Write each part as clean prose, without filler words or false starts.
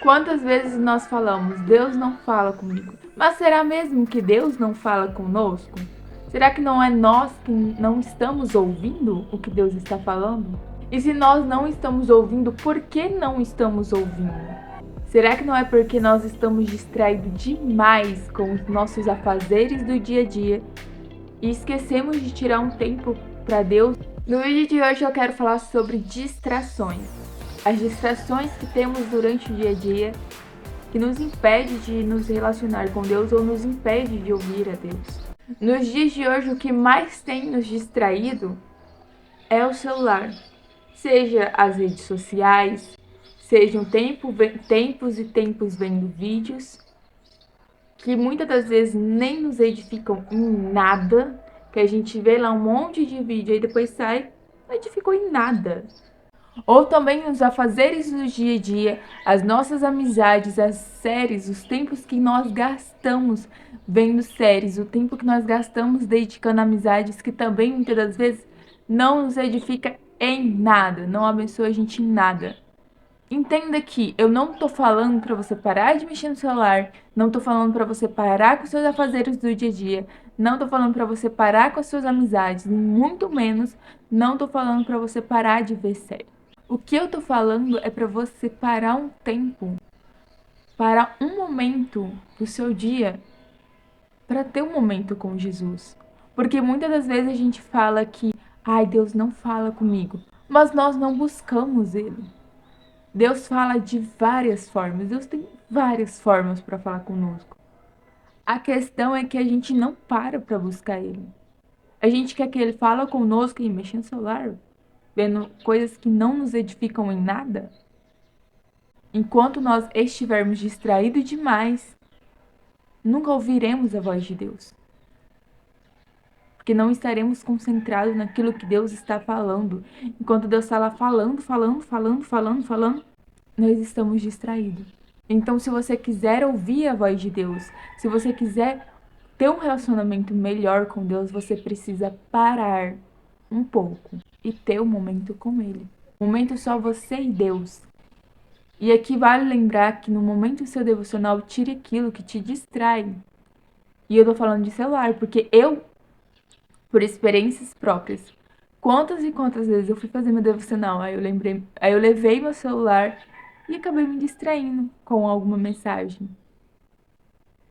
Quantas vezes nós falamos, Deus não fala comigo? Mas será mesmo que Deus não fala conosco? Será que não é nós que não estamos ouvindo o que Deus está falando? E se nós não estamos ouvindo, por que não estamos ouvindo? Será que não é porque nós estamos distraídos demais com os nossos afazeres do dia a dia e esquecemos de tirar um tempo para Deus? No vídeo de hoje eu quero falar sobre distrações. As distrações que temos durante o dia a dia que nos impede de nos relacionar com Deus ou nos impede de ouvir a Deus. Nos dias de hoje, o que mais tem nos distraído é o celular. Seja as redes sociais, sejam tempos e tempos vendo vídeos, que muitas das vezes nem nos edificam em nada, que a gente vê lá um monte de vídeo e depois sai, não edificou em nada. Ou também os afazeres do dia a dia, as nossas amizades, as séries, os tempos que nós gastamos vendo séries, o tempo que nós gastamos dedicando a amizades que também muitas das vezes não nos edifica em nada, não abençoa a gente em nada. Entenda que eu não tô falando para você parar de mexer no celular, não tô falando para você parar com seus afazeres do dia a dia, não tô falando para você parar com as suas amizades, muito menos não tô falando para você parar de ver série. O que eu tô falando é para você parar um tempo, parar um momento do seu dia para ter um momento com Jesus. Porque muitas das vezes a gente fala que, ai, Deus não fala comigo, mas nós não buscamos Ele. Deus fala de várias formas, Deus tem várias formas para falar conosco. A questão é que a gente não para buscar Ele. A gente quer que Ele fale conosco e mexa no celular, vendo coisas que não nos edificam em nada. Enquanto nós estivermos distraídos demais, nunca ouviremos a voz de Deus. Porque não estaremos concentrados naquilo que Deus está falando. Enquanto Deus está lá falando, nós estamos distraídos. Então, se você quiser ouvir a voz de Deus, se você quiser ter um relacionamento melhor com Deus, você precisa parar um pouco e ter um momento com Ele. Um momento só você e Deus. E aqui vale lembrar que no momento do seu devocional, tire aquilo que te distrai. E eu tô falando de celular, porque eu, por experiências próprias, quantas e quantas vezes eu fui fazer meu devocional, aí eu levei meu celular e acabei me distraindo com alguma mensagem.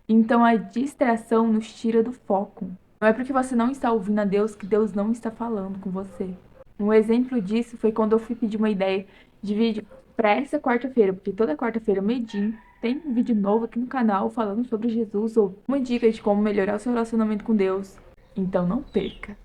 Então a distração nos tira do foco. Não é porque você não está ouvindo a Deus que Deus não está falando com você. Um exemplo disso foi quando eu fui pedir uma ideia de vídeo para essa quarta-feira, porque toda quarta-feira, meio-dia, tem um vídeo novo aqui no canal falando sobre Jesus ou uma dica de como melhorar o seu relacionamento com Deus. Então não perca.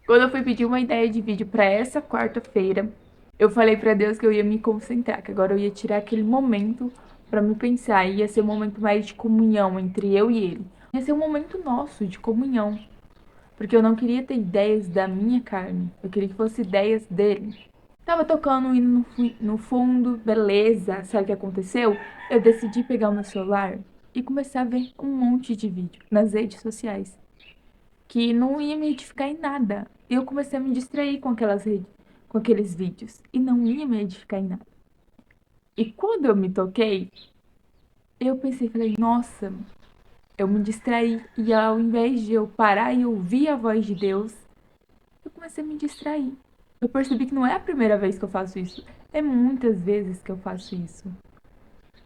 Quando eu fui pedir uma ideia de vídeo para essa quarta-feira, eu falei para Deus que eu ia me concentrar, que agora eu ia tirar aquele momento para me pensar, ia ser um momento mais de comunhão entre eu e Ele. Ia ser um momento nosso de comunhão, porque eu não queria ter ideias da minha carne, eu queria que fosse ideias dele. Tava tocando um hino no fundo, beleza. Sabe o que aconteceu? Eu decidi pegar o meu celular e começar a ver um monte de vídeo nas redes sociais que não ia me edificar em nada. Eu comecei a me distrair com com aqueles vídeos e não ia me edificar em nada. E quando eu me toquei, eu pensei, falei, nossa, eu me distraí e ao invés de eu parar e ouvir a voz de Deus, eu comecei a me distrair. Eu percebi que não é a primeira vez que eu faço isso, é muitas vezes que eu faço isso.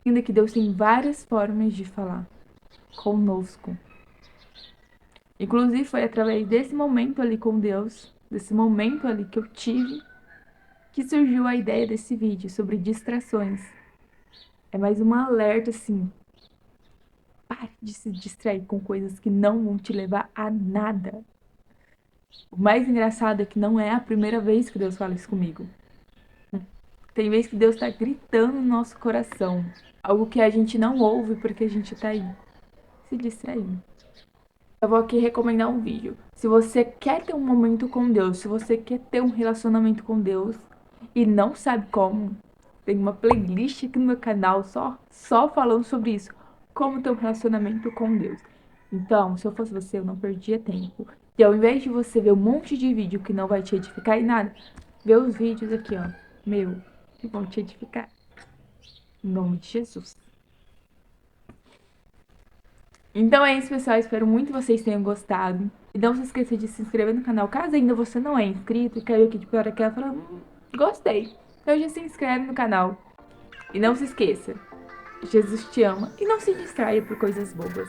Ainda que Deus tem várias formas de falar conosco. Inclusive foi através desse momento ali com Deus, desse momento ali que eu tive, que surgiu a ideia desse vídeo sobre distrações. É mais um alerta assim. Pare de se distrair com coisas que não vão te levar a nada. O mais engraçado é que não é a primeira vez que Deus fala isso comigo. Tem vezes que Deus está gritando no nosso coração. Algo que a gente não ouve porque a gente está aí se distraindo. Eu vou aqui recomendar um vídeo. Se você quer ter um momento com Deus, se você quer ter um relacionamento com Deus e não sabe como, tem uma playlist aqui no meu canal só falando sobre isso. Como ter um relacionamento com Deus. Então, se eu fosse você, eu não perdia tempo. E ao invés de você ver um monte de vídeo que não vai te edificar em nada, vê os vídeos aqui, ó, meu, que vão te edificar. Em nome de Jesus. Então é isso, pessoal. Espero muito que vocês tenham gostado. E não se esqueça de se inscrever no canal, caso ainda você não é inscrito e caiu aqui de paraquedas e falou, gostei. Então já se inscreve no canal. E não se esqueça, Jesus te ama e não se distraia por coisas bobas.